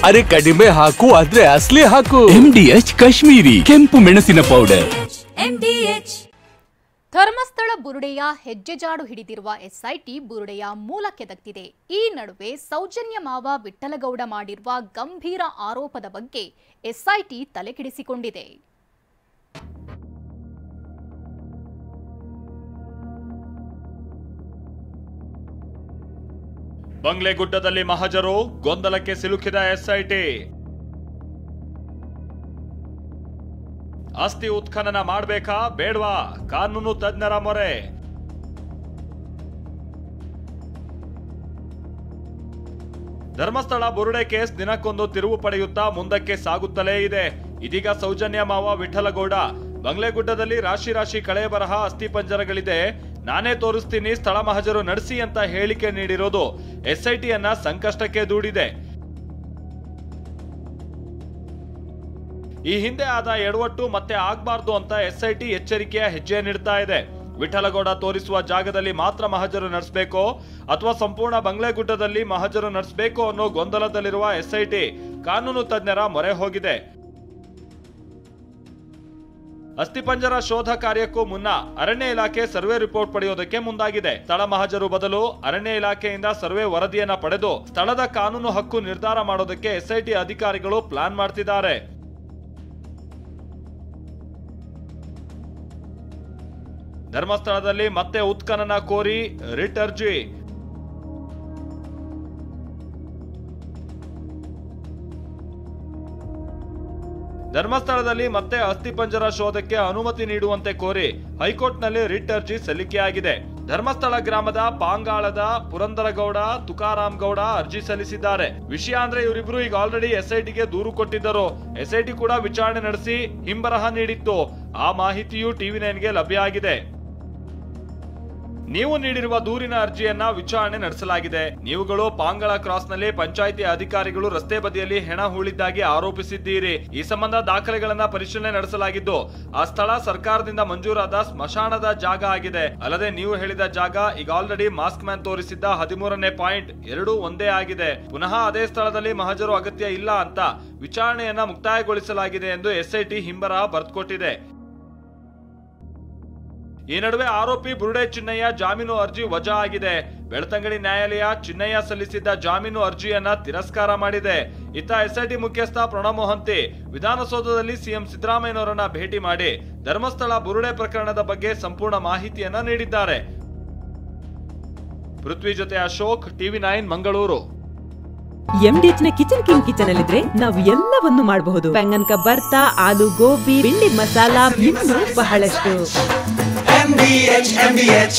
ಅರೆ ಕಡಿಮೆ ಹಾಕು ಆದ್ರೆ ಅಸಲಿ ಹಾಕು. MDH ಕಾಶ್ಮೀರಿ ಕೆಂಪು ಮೆಣಸಿನ ಪೌಡರ್. MDH. ಧರ್ಮಸ್ಥಳ ಬುರುಡೆಯ ಹೆಜ್ಜೆಜಾಡು ಹಿಡಿದಿರುವ SIT ಬುರುಡೆಯ ಮೂಲಕ್ಕೆದಕ್ತಿದೆ. ಈ ನಡುವೆ ಸೌಜನ್ಯ ಮಾವ ವಿಠಲಗೌಡ ಮಾಡಿರುವ ಗಂಭೀರ ಆರೋಪದ ಬಗ್ಗೆ SIT ತಲೆಕೆಡಿಸಿಕೊಂಡಿದೆ. ಬಂಗ್ಲೆಗುಡ್ಡದಲ್ಲಿ ಮಹಜರು, ಗೊಂದಲಕ್ಕೆ ಸಿಲುಕಿದ SIT. ಆಸ್ತಿ ಉತ್ಖನನ ಮಾಡಬೇಕಾ ಬೇಡವಾ? ಕಾನೂನು ತಜ್ಞರ ಮೊರೆ. ಧರ್ಮಸ್ಥಳ ಬುರುಡೆ ಕೇಸ್ ದಿನಕ್ಕೊಂದು ತಿರುವು ಪಡೆಯುತ್ತಾ ಮುಂದಕ್ಕೆ ಸಾಗುತ್ತಲೇ ಇದೆ. ಇದೀಗ ಸೌಜನ್ಯ ಮಾವ ವಿಠಲಗೌಡ ಬಂಗ್ಲೆಗುಡ್ಡದಲ್ಲಿ ರಾಶಿ ರಾಶಿ ಕಳೆ ಬರಹ ಅಸ್ಥಿ ಪಂಜರಗಳಿದೆ, ನಾನೇ ತೋರಿಸ್ತೀನಿ, ಸ್ಥಳ ಮಹಜರು ನಡೆಸಿ ಅಂತ ಹೇಳಿಕೆ ನೀಡಿರೋದು SIT ಯನ್ನ ಸಂಕಷ್ಟಕ್ಕೆ ದೂಡಿದೆ. ಈ ಹಿಂದೆ ಆದ ಎಡವಟ್ಟು ಮತ್ತೆ ಆಗ್ಬಾರ್ದು ಅಂತ SIT ಎಚ್ಚರಿಕೆಯ ಹೆಜ್ಜೆ ನೀಡ್ತಾ ಇದೆ. ವಿಠಲಗೌಡ ತೋರಿಸುವ ಜಾಗದಲ್ಲಿ ಮಾತ್ರ ಮಹಜರು ನಡೆಸಬೇಕೋ ಅಥವಾ ಸಂಪೂರ್ಣ ಬಂಗ್ಲೆಗುಡ್ಡದಲ್ಲಿ ಮಹಜರು ನಡೆಸಬೇಕೋ ಅನ್ನೋ ಗೊಂದಲದಲ್ಲಿರುವ SIT ಕಾನೂನು ತಜ್ಞರ ಮೊರೆ ಹೋಗಿದೆ. ಅಸ್ಥಿಪಂಜರ ಶೋಧ ಕಾರ್ಯಕ್ಕೂ ಮುನ್ನ ಅರಣ್ಯ ಇಲಾಖೆ ಸರ್ವೆ ರಿಪೋರ್ಟ್ ಪಡೆಯೋದಕ್ಕೆ ಮುಂದಾಗಿದೆ. ಸ್ಥಳ ಮಹಜರು ಬದಲು ಅರಣ್ಯ ಇಲಾಖೆಯಿಂದ ಸರ್ವೆ ವರದಿಯನ್ನ ಪಡೆದು ಸ್ಥಳದ ಕಾನೂನು ಹಕ್ಕು ನಿರ್ಧಾರ ಮಾಡೋದಕ್ಕೆ SIT ಅಧಿಕಾರಿಗಳು ಪ್ಲಾನ್ ಮಾಡ್ತಿದ್ದಾರೆ. ಧರ್ಮಸ್ಥಳದಲ್ಲಿ ಮತ್ತೆ ಉತ್ಖನನ ಕೋರಿ ರಿಟ್ ಅರ್ಜಿ. ಧರ್ಮಸ್ಥಳದಲ್ಲಿ ಮತ್ತೆ ಅಸ್ಥಿಪಂಜರ ಶೋಧಕ್ಕೆ ಅನುಮತಿ ನೀಡುವಂತೆ ಕೋರಿ ಹೈಕೋರ್ಟ್ನಲ್ಲಿ ರಿಟ್ ಅರ್ಜಿ ಸಲ್ಲಿಕೆಯಾಗಿದೆ. ಧರ್ಮಸ್ಥಳ ಗ್ರಾಮದ ಪಾಂಗಾಳದ ಪುರಂದರಗೌಡ, ತುಕಾರಾಮ್ ಗೌಡ ಅರ್ಜಿ ಸಲ್ಲಿಸಿದ್ದಾರೆ. ವಿಷಯ ಅಂದ್ರೆ ಇವರಿಬ್ರು ಈಗ ಆಲ್ರೆಡಿ SITಗೆ ದೂರು ಕೊಟ್ಟಿದ್ದರು. SIT ಕೂಡ ವಿಚಾರಣೆ ನಡೆಸಿ ಹಿಂಬರಹ ನೀಡಿತ್ತು. ಆ ಮಾಹಿತಿಯು TV9ಗೆ ಲಭ್ಯ ಆಗಿದೆ. ನೀವು ನೀಡಿರುವ ದೂರಿನ ಅರ್ಜಿಯನ್ನ ವಿಚಾರಣೆ ನಡೆಸಲಾಗಿದೆ. ನೀವುಗಳು ಪಾಂಗಳ ಕ್ರಾಸ್ನಲ್ಲಿ ಪಂಚಾಯಿತಿ ಅಧಿಕಾರಿಗಳು ರಸ್ತೆ ಬದಿಯಲ್ಲಿ ಹೆಣ ಹೂಳಿದ್ದಾಗಿ ಆರೋಪಿಸಿದ್ದೀರಿ. ಈ ಸಂಬಂಧ ದಾಖಲೆಗಳನ್ನ ಪರಿಶೀಲನೆ ನಡೆಸಲಾಗಿದ್ದು ಆ ಸ್ಥಳ ಸರ್ಕಾರದಿಂದ ಮಂಜೂರಾದ ಸ್ಮಶಾನದ ಜಾಗ ಆಗಿದೆ. ಅಲ್ಲದೆ ನೀವು ಹೇಳಿದ ಜಾಗ ಈಗ ಆಲ್ರೆಡಿ ಮಾಸ್ಕ್ ಮ್ಯಾನ್ ತೋರಿಸಿದ್ದ 13ನೇ ಪಾಯಿಂಟ್ ಎರಡೂ ಒಂದೇ ಆಗಿದೆ. ಪುನಃ ಅದೇ ಸ್ಥಳದಲ್ಲಿ ಮಹಜರು ಅಗತ್ಯ ಇಲ್ಲ ಅಂತ ವಿಚಾರಣೆಯನ್ನ ಮುಕ್ತಾಯಗೊಳಿಸಲಾಗಿದೆ ಎಂದು SIT ಹಿಂಬರಹ ಬರೆದುಕೊಟ್ಟಿದೆ. ಈ ನಡುವೆ ಆರೋಪಿ ಬುರುಡೆ ಚಿನ್ನಯ್ಯ ಜಾಮೀನು ಅರ್ಜಿ ವಜಾ ಆಗಿದೆ. ಬೆಳ್ತಂಗಡಿ ನ್ಯಾಯಾಲಯ ಚಿನ್ನಯ್ಯ ಸಲ್ಲಿಸಿದ್ದ ಜಾಮೀನು ಅರ್ಜಿಯನ್ನ ತಿರಸ್ಕಾರ ಮಾಡಿದೆ. ಇತ್ತ SIT ಮುಖ್ಯಸ್ಥ ಪ್ರಣವ್ ಮೊಹಂತಿ ವಿಧಾನಸೌಧದಲ್ಲಿ ಸಿಎಂ ಸಿದ್ದರಾಮಯ್ಯನವರನ್ನ ಭೇಟಿ ಮಾಡಿ ಧರ್ಮಸ್ಥಳ ಬುರುಡೆ ಪ್ರಕರಣದ ಬಗ್ಗೆ ಸಂಪೂರ್ಣ ಮಾಹಿತಿಯನ್ನ ನೀಡಿದ್ದಾರೆ. ಪೃಥ್ವಿ ಜೊತೆ ಅಶೋಕ್, TV9 ಮಂಗಳೂರು. MDH ನ ಕಿಚನ್ ಅಲ್ಲಿದ್ರೆ ನಾವು ಎಲ್ಲವನ್ನು ಮಾಡಬಹುದು. ಬೆಂಗನ್ ಕಾ ಬರ್ತಾ, ಆಲೂ ಗೋಬಿ, ಭಿಂಡಿ ಮಸಾಲಾ, ಇನ್ನೂ ಬಹಳಷ್ಟು. MDH